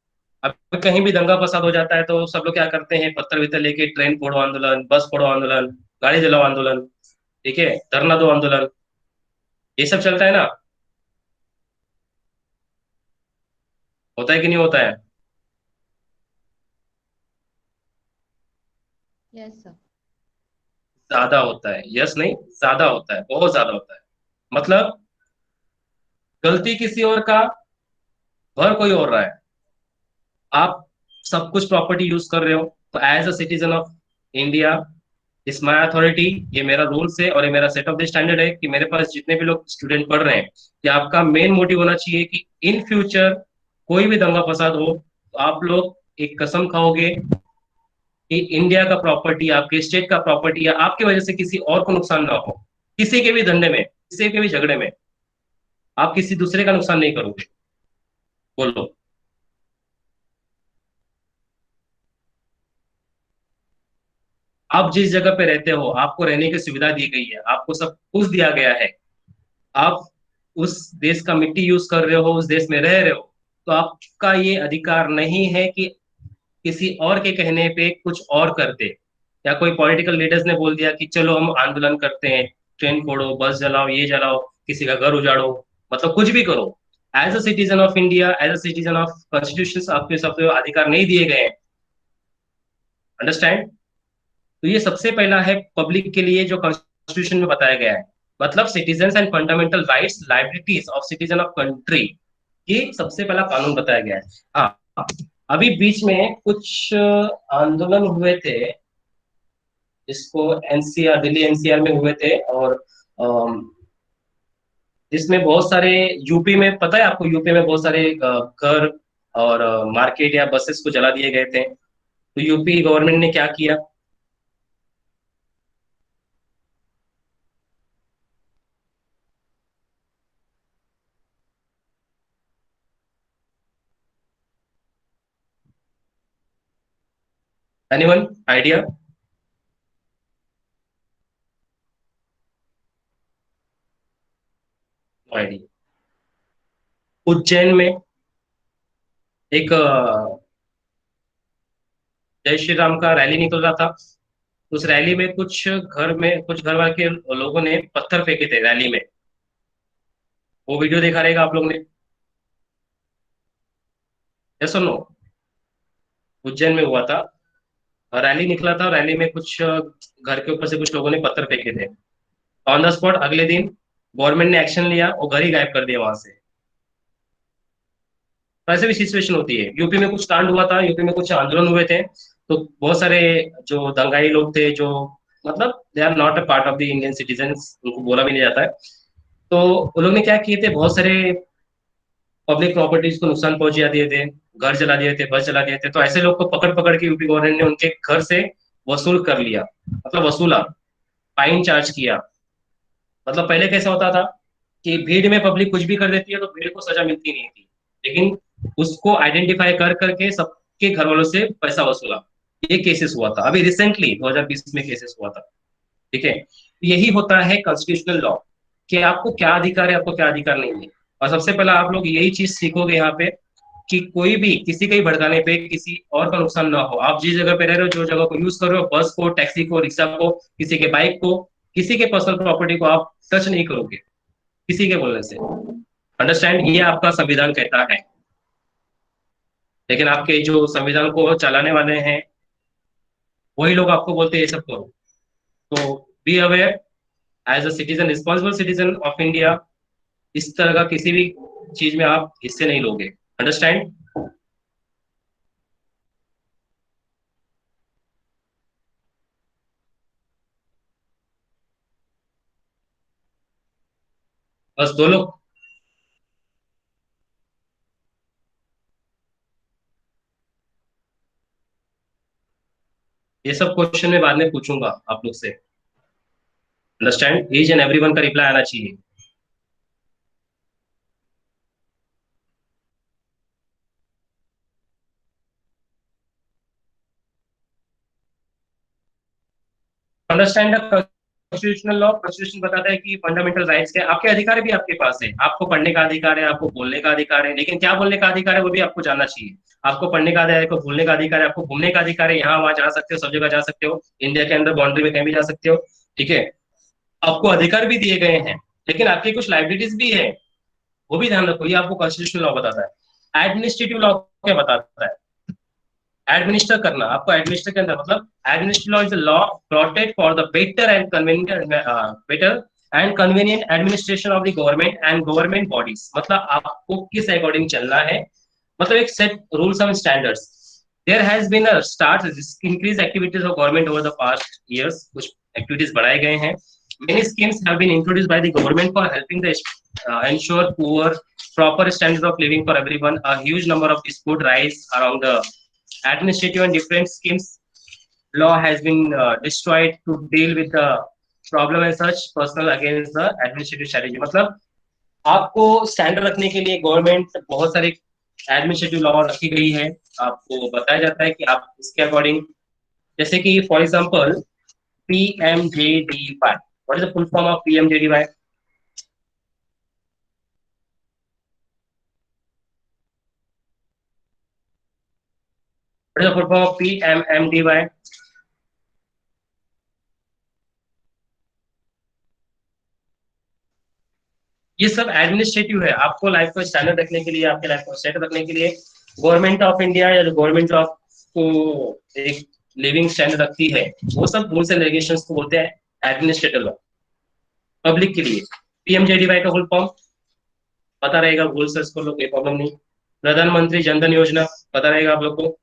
अब कहीं भी दंगा फसाद हो जाता है तो सब लोग क्या करते हैं? पत्थर वित्तर लेके ट्रेन फोड़ो आंदोलन, बस फोड़ो आंदोलन, गाड़ी जलाओ आंदोलन, ठीक है, धरना दो आंदोलन, ये सब चलता है ना? होता है कि नहीं होता है? Yes, sir. ज्यादा होता है। यस नहीं, ज्यादा होता है, बहुत ज्यादा होता है। मतलब गलती किसी और का, भर कोई और रहा है। आप सब कुछ प्रॉपर्टी यूज कर रहे हो, तो as a citizen of India, is my authority, ये मेरा रूल्स है और ये मेरा सेट ऑफ द स्टैंडर्ड है कि मेरे पास जितने भी लोग स्टूडेंट पढ़ रहे हैं, कि आपका मेन मोटिव होना चाहिए कि इन फ्यूचर कोई भी दंगा फसाद हो तो आप लोग एक कसम खाओगे कि इंडिया का प्रॉपर्टी, आपके स्टेट का प्रॉपर्टी या आपकी वजह से किसी और को नुकसान ना हो। किसी के भी धंधे में, किसी के भी झगड़े में आप किसी दूसरे का नुकसान नहीं करोगे। बोलो। आप जिस जगह पे रहते हो आपको रहने की सुविधा दी गई है, आपको सब कुछ दिया गया है, आप उस देश का मिट्टी यूज कर रहे हो, उस देश में रह रहे हो, तो आपका ये अधिकार नहीं है कि किसी और के कहने पे कुछ और कर दे, या कोई पॉलिटिकल लीडर्स ने बोल दिया कि चलो हम आंदोलन करते हैं, ट्रेन फोड़ो, बस जलाओ, ये जलाओ, किसी का घर उजाड़ो, मतलब कुछ भी करो। As a citizen of India, as a citizen of constitution, आपके सबसे अधिकार नहीं दिए गए हैं। अंडरस्टैंड? तो ये सबसे पहला है पब्लिक के लिए जो कॉन्स्टिट्यूशन में बताया गया है, मतलब citizen and fundamental rights liabilities of citizen of country, ये सबसे पहला कानून बताया गया है। हाँ, अभी बीच में कुछ आंदोलन हुए थे, जिसको एनसीआर, दिल्ली एनसीआर में हुए थे, और जिसमें बहुत सारे, यूपी में पता है आपको, यूपी में बहुत सारे घर और मार्केट या बसेस को जला दिए गए थे। तो यूपी गवर्नमेंट ने क्या किया? Anyone idea? आइडिया। उज्जैन में एक जय श्री राम का रैली निकल रहा था। उस रैली में कुछ घर वाले के लोगों ने पत्थर फेंके थे रैली में। वो वीडियो देखा रहेगा आप लोग ने, यस और नो? उज्जैन में हुआ था, रैली निकला था, रैली में कुछ घर के ऊपर से कुछ लोगों ने पत्थर फेंके थे। ऑन द स्पॉट अगले दिन गवर्नमेंट ने एक्शन लिया और घर ही गायब कर दिया वहां से। तो ऐसे भी सिचुएशन होती है। यूपी में कुछ कांड हुआ था, यूपी में कुछ आंदोलन हुए थे, तो बहुत सारे जो दंगाई लोग थे, जो मतलब they are not a part of the Indian citizens, उनको बोला भी नहीं जाता है, तो उन लोग ने क्या किए थे, बहुत सारे पब्लिक प्रॉपर्टीज को नुकसान पहुंचा दिए थे, घर जला दिए थे, बस जला दिए थे। तो ऐसे लोग को पकड़ पकड़ के यूपी गवर्नमेंट ने उनके घर से वसूल कर लिया, मतलब वसूला, फाइन चार्ज किया। मतलब पहले कैसा होता था कि भीड़ में पब्लिक कुछ भी कर देती है तो भीड़ को सजा मिलती नहीं थी, लेकिन उसको आइडेंटिफाई कर करके सबके घर वालों से पैसा वसूला। ये केसेस हुआ था अभी रिसेंटली 2020 में केसेस हुआ था। ठीक है, यही होता है कॉन्स्टिट्यूशनल लॉ, कि आपको क्या अधिकार है, आपको क्या अधिकार नहीं है। और सबसे पहला आप लोग यही चीज सीखोगे यहाँ पे, कि कोई भी किसी के ही भड़काने पे किसी और का नुकसान ना हो। आप जिस जगह पे रह रहे हो, जो जगह को यूज कर रहे हो, बस को, टैक्सी को, रिक्शा को, किसी के बाइक को, किसी के पर्सनल प्रॉपर्टी को आप टच नहीं करोगे किसी के बोलने से। अंडरस्टैंड? ये आपका संविधान कहता है, लेकिन आपके जो संविधान को चलाने वाले हैं वही लोग आपको बोलते हैं ये सब करो। तो be aware, as a citizen, responsible citizen of India, इस तरह का किसी भी चीज में आप हिस्से नहीं लोगे। अंडरस्टैंड? बस दो लोग। ये सब क्वेश्चन मैं बाद में पूछूंगा आप लोग से। अंडरस्टैंड? ईच एंड एवरीवन का रिप्लाई आना चाहिए। Understand the constitutional law. Constitution बताता है कि फंडामेंटल राइट्स के, आपके अधिकार भी आपके पास है। आपको पढ़ने का अधिकार है, आपको बोलने का अधिकार है, लेकिन क्या बोलने का अधिकार है वो भी आपको जानना चाहिए। आपको पढ़ने का अधिकार है, आपको बोलने का अधिकार है, आपको घूमने का अधिकार है, यहाँ वहां जा सकते हो, सब जगह जा सकते हो, इंडिया के अंदर बाउंड्री में कहीं भी जा सकते हो। ठीक है, आपको अधिकार भी दिए गए हैं, लेकिन आपकी कुछ लाइबिलिटीज भी है, वो भी ध्यान रखो। ये आपको कॉन्स्टिट्यूशनल लॉ बताता है। एडमिनिस्ट्रेटिव लॉ क्या बताता है? एडमिनिस्टर करना, आपको एडमिनिस्टर के अंदर, मतलब administrative law is a law protect for the better and convenient administration of the government and government bodies. मतलब आपको किस अकॉर्डिंग चलना है, मतलब एक set rules and standards. There has been a start increase activities of government over the past years. कुछ एक्टिविटीज बढ़ाए गए हैं। Many schemes have been introduced by the government for helping the ensure poor proper standards of living for everyone. A huge number of dispute rise around the administrative and different schemes. Law has been destroyed to deal with the problem as such personal against the administrative strategy. मतलब आपको स्टैंडर्ड रखने के लिए गवर्नमेंट बहुत सारे एडमिनिस्ट्रेटिव लॉ रखी गई है, आपको बताया जाता है कि आप इसके अकॉर्डिंग, जैसे कि for example PMJDY, what is the full form of PMJDY? What is the full form of PMMDY? ये सब एडमिनिस्ट्रेटिव है, आपको लाइफ को स्टैंडर्ड रखने के लिए, आपके लाइफ को सेट रखने के लिए गवर्नमेंट ऑफ इंडिया या जो गवर्नमेंट ऑफ को एक लिविंग स्टैंडर्ड रखती है, वो सब रूल्स एंड रेगुलेशंस को बोलते हैं एडमिनिस्ट्रेटिव लॉ। पब्लिक के लिए PMJDY का फुल फॉर्म पता रहेगा, गूगल सर्च कर लो, कोई प्रॉब्लम नहीं। प्रधानमंत्री जनधन योजना पता रहेगा आप लोग को।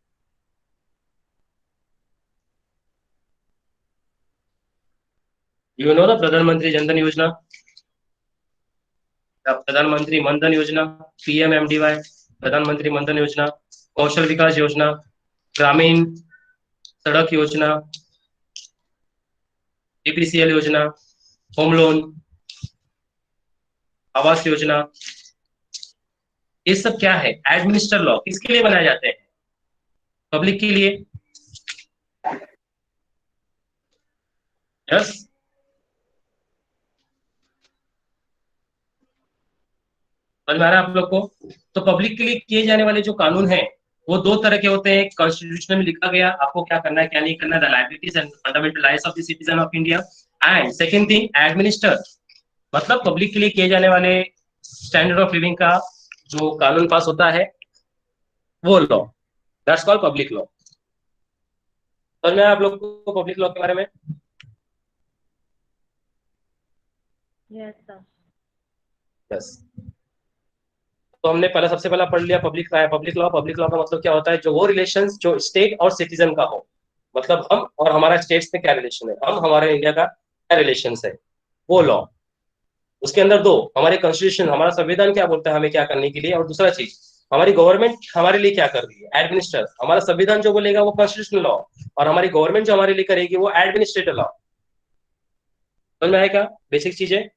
यू नो द प्रधानमंत्री जनधन योजना, प्रधानमंत्री मनधन योजना, PMMDY, प्रधानमंत्री मनधन योजना, कौशल विकास योजना, ग्रामीण सड़क योजना, APCL योजना, होम लोन, आवास योजना, ये सब क्या है? Administer law. किसके लिए बनाए जाते हैं? पब्लिक के लिए। यस, समझ में आ रहा है आप लोग को? तो पब्लिक के लिए किए जाने वाले जो कानून हैं वो दो तरह के होते हैं। कॉन्स्टिट्यूशन में लिखा गया आपको क्या करना है क्या नहीं करना, the liabilities and fundamental rights of the citizen of India. And second thing, administer, मतलब पब्लिक के लिए किए जाने वाले स्टैंडर्ड ऑफ लिविंग का जो कानून पास होता है वो law, that's called public law. समझ में आया आप लोग को पब्लिक लॉ के बारे में? Yes, sir. यस, तो हमने पहला सबसे पहला पढ़ लिया पब्लिक लॉ। पब्लिक लॉ का मतलब क्या होता है? जो वो रिलेशंस जो स्टेट और सिटीजन का हो, मतलब हम और हमारा स्टेट्स में क्या रिलेशन है, हम हमारे इंडिया का क्या रिलेशन है, वो लॉ। उसके अंदर दो, हमारे कॉन्स्टिट्यूशन, हमारा संविधान क्या बोलता है हमें क्या करने के लिए, और दूसरा चीज हमारी गवर्नमेंट हमारे लिए क्या कर रही है, एडमिनिस्टर। हमारा संविधान जो बोलेगा वो कॉन्स्टिट्यूशनल लॉ, और हमारी गवर्नमेंट जो हमारे लिए करेगी वो एडमिनिस्ट्रेटिव लॉ। समझ में आएगा? बेसिक चीज है।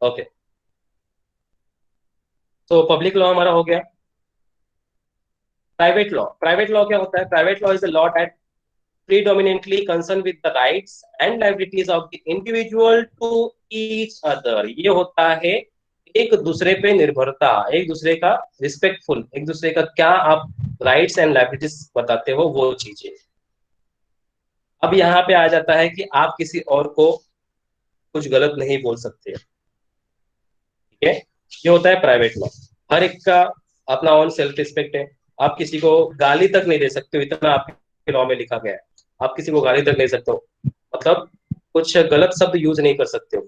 ओके, तो पब्लिक लॉ हमारा हो गया। प्राइवेट लॉ क्या होता है? Private law is a law that predominantly concerned with the rights and liabilities of the individual to each other। ये होता है एक दूसरे पे निर्भरता, एक दूसरे का रिस्पेक्टफुल, एक दूसरे का क्या आप राइट्स एंड लाइबिलिटीज बताते हो, वो चीजें। अब यहाँ पे आ जाता है कि आप किसी और को कुछ गलत नहीं बोल सकते, ठीक है? ये होता है प्राइवेट लॉ। हर एक का अपना ओन सेल्फ रिस्पेक्ट है। आप किसी को गाली तक नहीं दे सकते हो, इतना आपके लॉ में लिखा गया है। आप किसी को गाली तक नहीं सकते हो, मतलब कुछ गलत शब्द यूज नहीं कर सकते हो।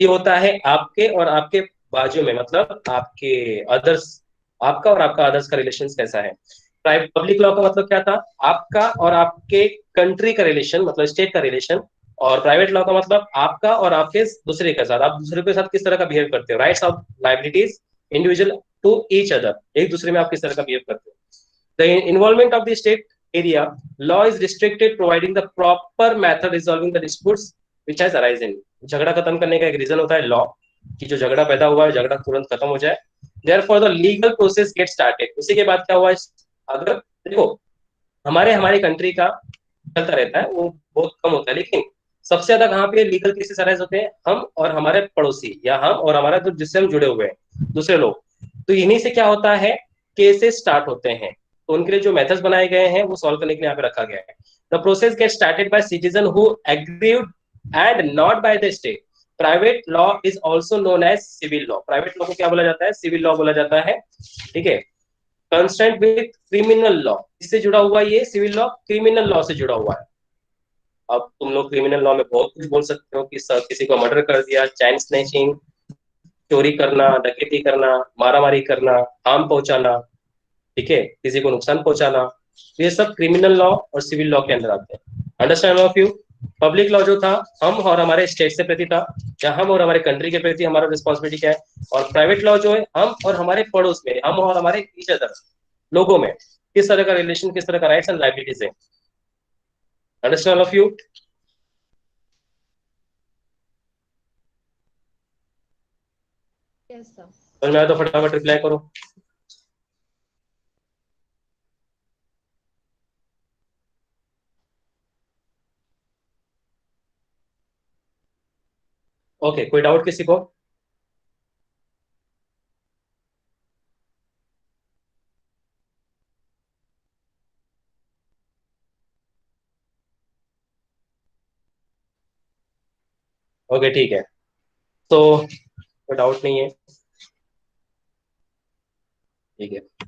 ये होता है आपके और आपके बाजू में, मतलब आपके अदर्स, आपका और आपका अदर्स का रिलेशन कैसा है। पब्लिक लॉ का मतलब क्या था? आपका और आपके कंट्री का रिलेशन, मतलब स्टेट का रिलेशन। और प्राइवेट लॉ का मतलब आपका और आपके दूसरे के साथ, आप दूसरे के साथ किस तरह का बिहेव करते हो, rights of liabilities individual to each other, एक दूसरे में आप किस तरह का बिहेव करते हो। The involvement of the state area, law is restricted providing the proper method resolving the disputes which has arisen। झगड़ा खत्म करने का एक रीजन होता है लॉ, कि जो झगड़ा पैदा हुआ है झगड़ा तुरंत खत्म हो जाए। therefore the legal process gets started। उसी के बाद क्या हुआ, अगर देखो हमारे कंट्री का चलता रहता है, वो बहुत कम होता है, लेकिन सबसे ज्यादा कहाँ पे लीगल केसेस अराइज होते हैं? हम और हमारे पड़ोसी, या हम और हमारा जो जिससे हम जुड़े हुए हैं दूसरे लोग। तो इन्हीं से क्या होता है, केसेस स्टार्ट होते हैं। तो उनके लिए जो मेथड्स बनाए गए हैं वो सॉल्व करने के लिए यहाँ पे रखा गया है। The process get started by citizen who aggrieved and not by the state. Private law is also known as civil law. Private law को क्या बोला जाता है? सिविल लॉ बोला जाता है, ठीक है? कंसर्न विद क्रिमिनल लॉ, इससे जुड़ा हुआ ये सिविल लॉ क्रिमिनल लॉ से जुड़ा हुआ है। अब तुम लोग क्रिमिनल लॉ में बहुत कुछ बोल सकते हो कि सर किसी को मर्डर कर दिया, चैन स्नैचिंग, चोरी करना, डकैती करना, मारामारी करना, हार्म पहुंचाना, ठीक है, किसी को नुकसान पहुंचाना, ये सब क्रिमिनल लॉ और सिविल लॉ के अंदर आते हैं। Understand of you? Public law जो था हम और हमारे स्टेट से प्रति था, या हम और हमारे कंट्री के प्रति हमारा रिस्पॉन्सिबिलिटी क्या है, और प्राइवेट लॉ जो है हम और हमारे पड़ोस में, हम और हमारे ईच अदर लोगों में किस तरह का रिलेशन, किस तरह का राइट्स एंड लाइबिलिटीज है। Understand all of you? Yes, sir. समझ में आया तो फटाफट रिप्लाई करो। ओके, कोई डाउट किसी को? ओके ठीक है, तो कोई डाउट नहीं है, ठीक है।